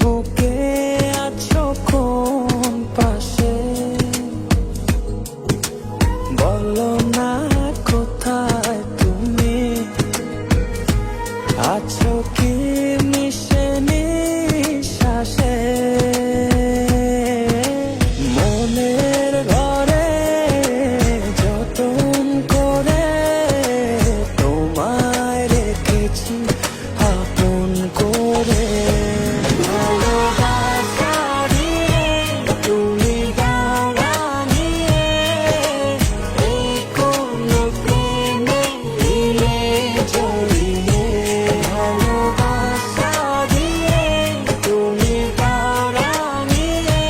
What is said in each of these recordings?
বুকে আছো কোন পাশে, বলো না কোথায় তুমি আছো কি মিশে নিঃশ্বাসে। মনের ঘরে যতন করে তোমায় রেখেছি আপন করে। ভালোবাসা দিয়ে তুমি দাঁড়ানিয়ে এই কোন প্রেমে দিলে জড়িয়ে। ভালোবাসা দিয়ে তুমি দাঁড়ানিয়ে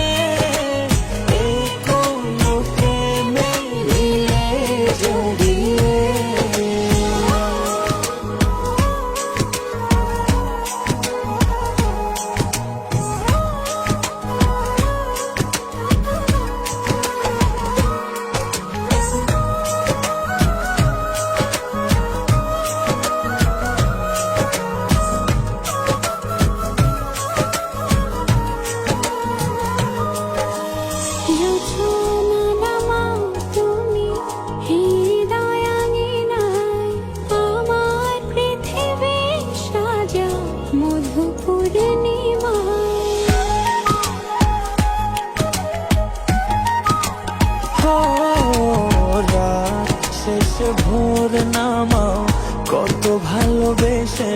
এই কোন প্রেমে দিলে জড়িয়ে। শেষে ভোর নামাও কত ভালোবেসে,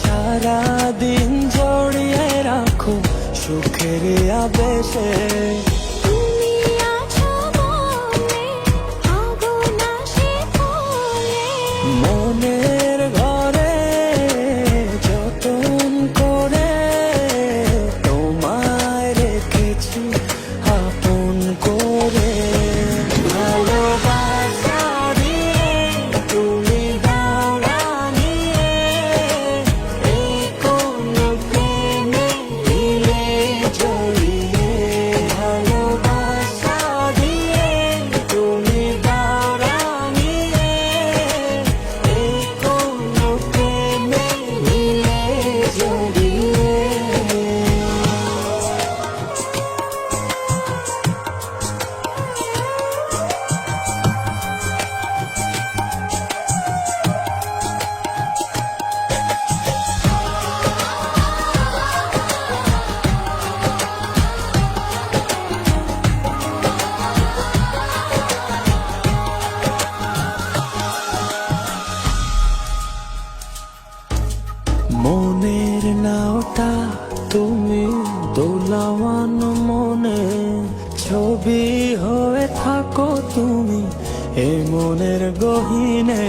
সারাদিন জড়িয়ে রাখো সুখের আবেশে। মনের ঘরে যতন করে তোমায় রেখেছি আপন করে। ভালোবাসা দিয়ে তুমি দাঁড়ানিয়ে এই কোন প্রেমে দিলে জড়িয়ে। ভালোবাসা দিয়ে তুমি দাঁড়ানিয়ে এই কোন প্রেমে দিলে জড়িয়ে। মনের নাওটা তুমি দোলাওয়ান মনে, ছবি হয়ে থাকো তুমি এ মনের গহীনে।